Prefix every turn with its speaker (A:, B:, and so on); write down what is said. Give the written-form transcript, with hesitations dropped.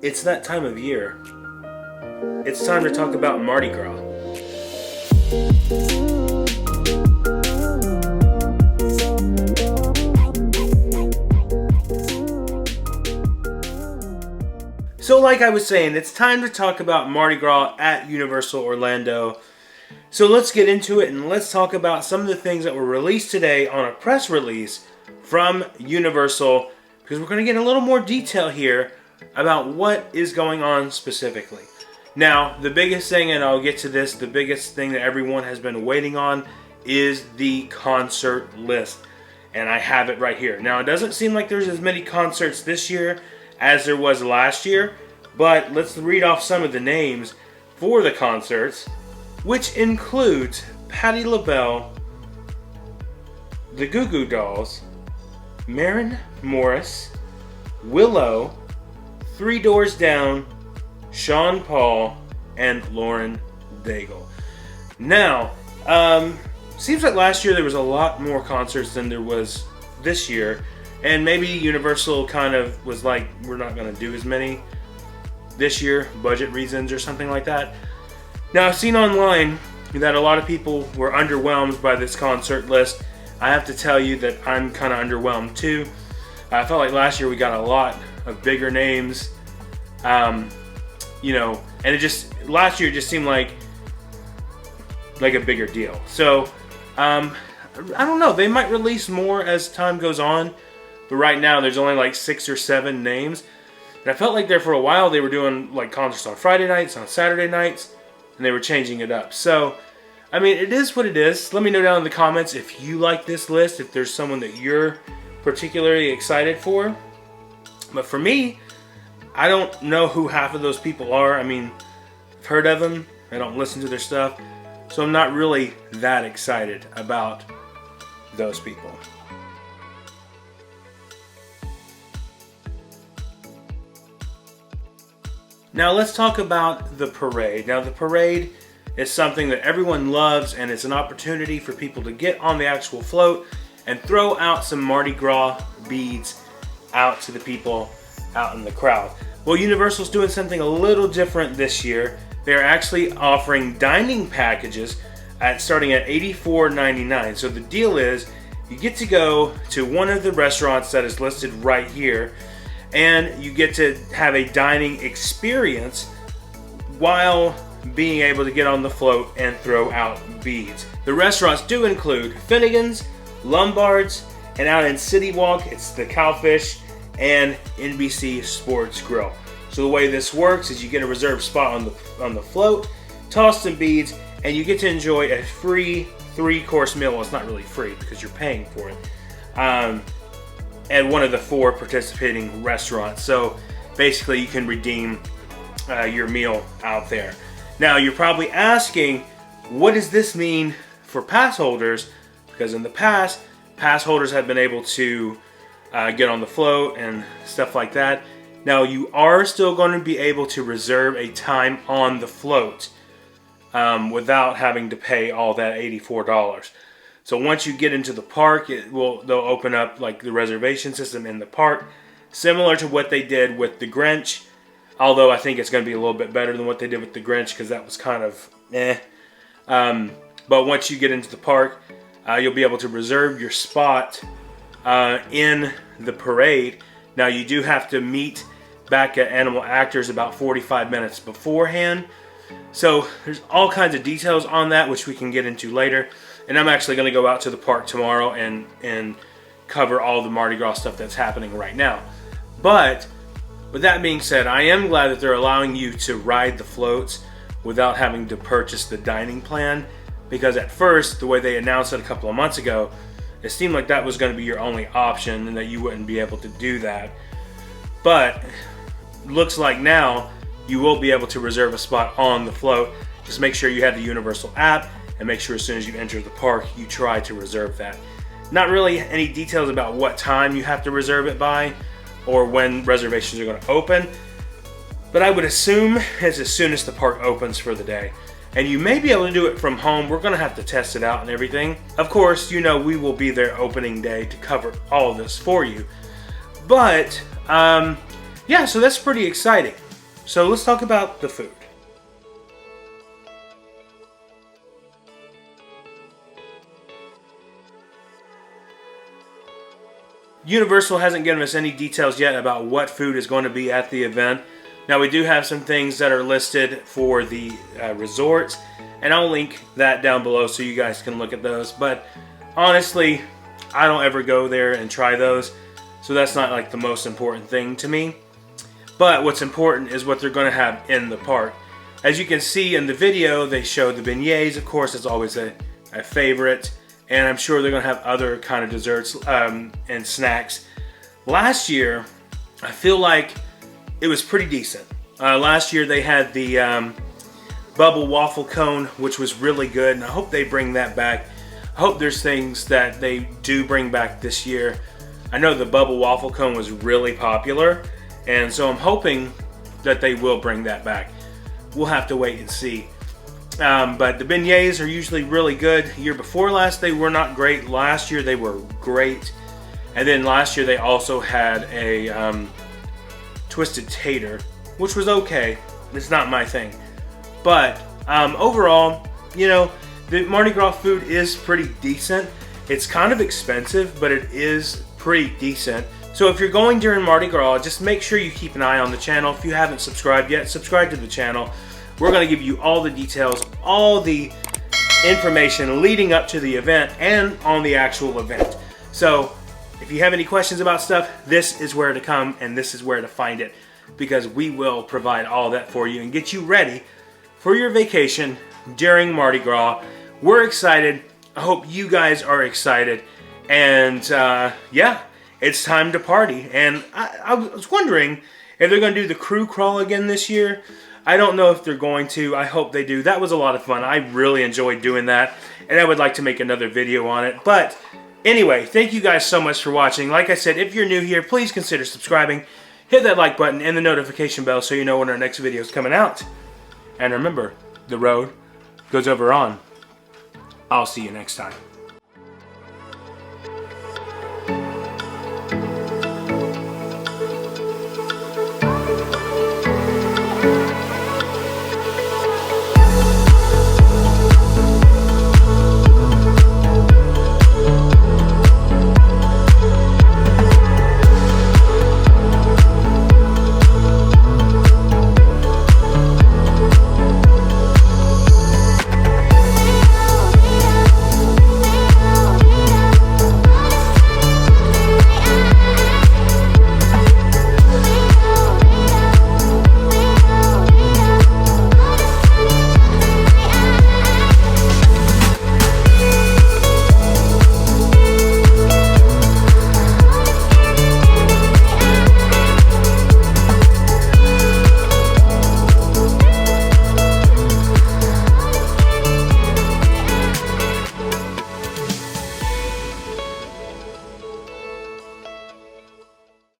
A: It's that time of year. It's time to talk about Mardi Gras. So like I was saying, it's time to talk about Mardi Gras at Universal Orlando. So let's get into it and let's talk about some of the things that were released today on a press release from Universal, because we're going to get a little more detail here about what is going on specifically. Now, the biggest thing, and I'll get to this, the biggest thing that everyone has been waiting on is the concert list. And I have it right here. Now, it doesn't seem like there's as many concerts this year as there was last year, but let's read off some of the names for the concerts, which includes Patti LaBelle, the Goo Goo Dolls, Maren Morris, Willow, Three Doors Down, Sean Paul, and Lauren Daigle. Now, seems like last year there was a lot more concerts than there was this year, and maybe Universal kind of was like, we're not going to do as many this year, budget reasons or something like that. Now, I've seen online that a lot of people were underwhelmed by this concert list. I have to tell you that I'm kind of underwhelmed too. I felt like last year we got a lot of bigger names, and last year it just seemed like a bigger deal. So, I don't know, they might release more as time goes on, but right now there's only like 6 or 7 names. And I felt like there for a while they were doing like concerts on Friday nights, on Saturday nights, and they were changing it up. So, I mean, it is what it is. Let me know down in the comments if you like this list, if there's someone that you're particularly excited for. But for me, I don't know who half of those people are. I mean, I've heard of them. I don't listen to their stuff. So I'm not really that excited about those people. Now let's talk about the parade. Now the parade is something that everyone loves, and it's an opportunity for people to get on the actual float and throw out some Mardi Gras beads out to the people out in the crowd. Well, Universal's doing something a little different this year. They're actually offering dining packages starting at $84.99. So the deal is you get to go to one of the restaurants that is listed right here, and you get to have a dining experience while being able to get on the float and throw out beads. The restaurants do include Finnegan's, Lombard's, and out in City Walk, it's the Cowfish and NBC Sports Grill. So the way this works is you get a reserved spot on the float, toss some beads, and you get to enjoy a free 3-course meal. Well, it's not really free because you're paying for it, at one of the 4 participating restaurants. So basically you can redeem your meal out there. Now you're probably asking, what does this mean for pass holders? Because in the past, pass holders have been able to get on the float and stuff like that. Now you are still going to be able to reserve a time on the float without having to pay all that $84. So once you get into the park, they'll open up like the reservation system in the park, similar to what they did with the Grinch. Although I think it's going to be a little bit better than what they did with the Grinch, because that was kind of but once you get into the park, you'll be able to reserve your spot in the parade. Now you do have to meet back at Animal Actors about 45 minutes beforehand. So there's all kinds of details on that, which we can get into later. And I'm actually going to go out to the park tomorrow and cover all the Mardi Gras stuff that's happening right now. But with that being said, I am glad that they're allowing you to ride the floats without having to purchase the dining plan, because at first, the way they announced it a couple of months ago, it seemed like that was going to be your only option and that you wouldn't be able to do that. But looks like now you will be able to reserve a spot on the float. Just make sure you have the Universal app, and make sure as soon as you enter the park, you try to reserve that. Not really any details about what time you have to reserve it by or when reservations are going to open, but I would assume it's as soon as the park opens for the day. And you may be able to do it from home. We're going to have to test it out and everything. Of course, we will be there opening day to cover all of this for you. But, yeah, so that's pretty exciting. So let's talk about the food. Universal hasn't given us any details yet about what food is going to be at the event. Now we do have some things that are listed for the resorts, and I'll link that down below so you guys can look at those. But honestly, I don't ever go there and try those, so that's not like the most important thing to me. But what's important is what they're going to have in the park. As you can see in the video, they show the beignets. Of course, it's always a favorite. And I'm sure they're going to have other kind of desserts and snacks. Last year, I feel like it was pretty decent. Last year they had the bubble waffle cone, which was really good. And I hope they bring that back. I hope there's things that they do bring back this year. I know the bubble waffle cone was really popular. And so I'm hoping that they will bring that back. We'll have to wait and see. But the beignets are usually really good. Year before last, they were not great. Last year, they were great. And then last year, they also had a twisted tater, which was okay. It's not my thing. But overall, you know, the Mardi Gras food is pretty decent. It's kind of expensive, but it is pretty decent. So if you're going during Mardi Gras, just make sure you keep an eye on the channel. If you haven't subscribed yet, subscribe to the channel. We're going to give you all the details, all the information leading up to the event and on the actual event. So if you have any questions about stuff, this is where to come and this is where to find it, because we will provide all that for you and get you ready for your vacation during Mardi Gras. We're excited. I hope you guys are excited. And yeah, it's time to party. And I was wondering if they're going to do the crew crawl again this year. I don't know if they're going to. I hope they do. That was a lot of fun. I really enjoyed doing that, and I would like to make another video on it. But anyway, thank you guys so much for watching. Like I said, if you're new here, please consider subscribing. Hit that like button and the notification bell so you know when our next video is coming out. And remember, the road goes over on. I'll see you next time.